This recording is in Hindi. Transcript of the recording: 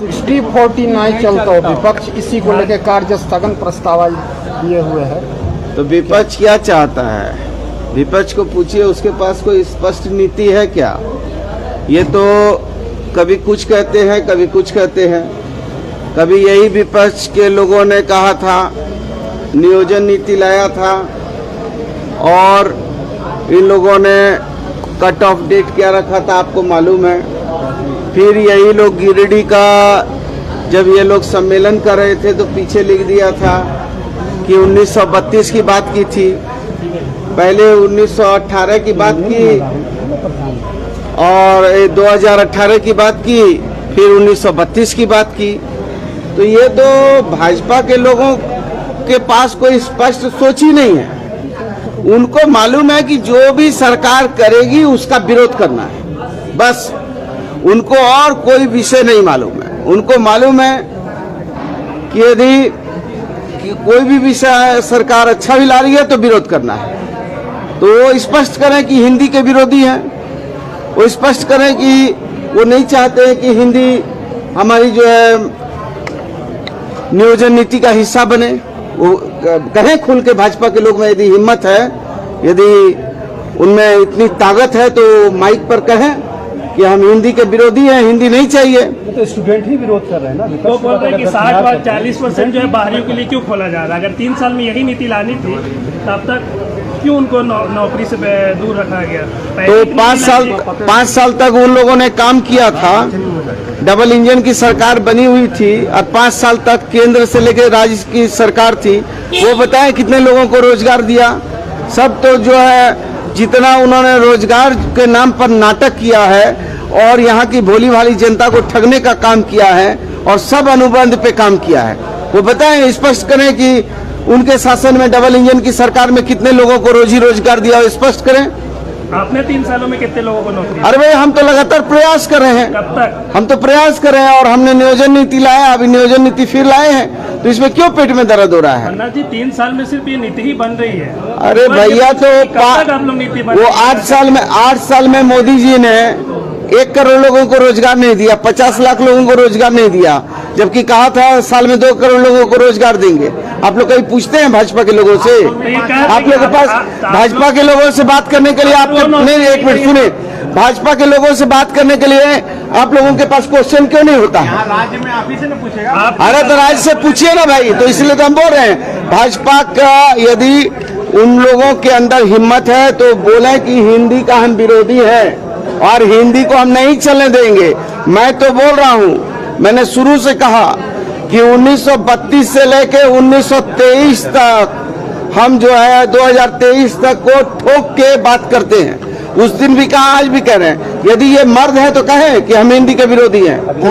60-49 चलता हो, विपक्ष इसी को लेकर कार्य स्थगन प्रस्ताव दिए हुए है। तो विपक्ष क्या चाहता है? विपक्ष को पूछिए, उसके पास कोई स्पष्ट नीति है क्या? ये तो कभी कुछ कहते हैं, कभी कुछ कहते हैं। कभी यही विपक्ष के लोगों ने कहा था, नियोजन नीति लाया था, और इन लोगों ने कट ऑफ डेट क्या रखा था आपको मालूम है। फिर यही लोग गिरिडीह का जब ये लोग सम्मेलन कर रहे थे तो पीछे लिख दिया था कि 1932 की बात की थी, पहले 1918 की बात की और 2018 की बात की, फिर 1932 की बात की। तो ये तो भाजपा के लोगों के पास कोई स्पष्ट सोच ही नहीं है। उनको मालूम है कि जो भी सरकार करेगी उसका विरोध करना है, बस। उनको और कोई विषय नहीं मालूम है। उनको मालूम है कि यदि कोई भी विषय सरकार अच्छा भी ला रही है तो विरोध करना है। तो वो स्पष्ट करें कि हिंदी के विरोधी हैं, वो स्पष्ट करें कि वो नहीं चाहते हैं कि हिंदी हमारी जो है नियोजन नीति का हिस्सा बने। वो कहें खुल के, भाजपा के लोग में यदि हिम्मत है, यदि उनमें इतनी ताकत है तो माइक पर कहें कि हम हिंदी के विरोधी हैं, हिंदी नहीं चाहिए। तो स्टूडेंट ही विरोध कर रहे हैं ना। वो बोल रहे हैं कि 60-40% जो है बाहरियों के लिए क्यों खोला जा रहा है? अगर 3 साल में यही नीति लानी थी तब तक क्यों उनको नौकरी से दूर रखा गया? तो 5 साल तक उन लोगों ने काम किया था, डबल इंजन की सरकार बनी हुई थी, और 5 साल तक केंद्र से लेकर राज्य की सरकार थी। वो बताएं कितने लोगों को रोजगार दिया? सब तो जो है जितना उन्होंने रोजगार के नाम पर नाटक किया है और यहाँ की भोली भाली जनता को ठगने का काम किया है, और सब अनुबंध पे काम किया है। वो बताएं, स्पष्ट करें कि उनके शासन में डबल इंजन की सरकार में कितने लोगों को रोजी रोजगार दिया, स्पष्ट करें। आपने 3 सालों में कितने लोगों को नौकरी? अरे भाई, हम तो लगातार प्रयास कर रहे हैं। कब तक? हम तो प्रयास कर रहे हैं, और हमने नियोजन नीति लाया, अभी नियोजन नीति फिर लाए हैं। तो इसमें क्यों पेट में दर्द हो रहा है? अन्ना जी, 3 साल में सिर्फ ये नीति ही बन रही है। अरे भैया, तो आप लोग नीति वो 8 साल में मोदी जी ने 1 करोड़ लोगों को रोजगार नहीं दिया, 50 लाख लोगों को रोजगार नहीं दिया, जबकि कहा था साल में 2 करोड़ लोगों को रोजगार देंगे। आप लोग कहीं पूछते हैं भाजपा के लोगों से? आप लोगों के पास भाजपा के लोगों से बात करने के लिए नहीं, 1 मिनट सुने, भाजपा के लोगों से बात करने के लिए आप लोगों के पास क्वेश्चन क्यों नहीं होता? राज्य में आप ही से न पूछेगा। अरे तो राज्य से पूछिए ना भाई। तो इसलिए तो हम बोल रहे हैं, भाजपा का यदि उन लोगों के अंदर हिम्मत है तो बोले कि हिंदी का हम विरोधी हैं और हिंदी को हम नहीं चलने देंगे। मैं तो बोल रहा हूं, मैंने शुरू से कहा कि 1932 से लेकर 1923 तक हम जो है 2023 तक को ठोक के बात करते हैं। उस दिन भी कहा, आज भी कह रहे हैं। यदि ये मर्द है तो कहें कि हम हिंदी के विरोधी हैं।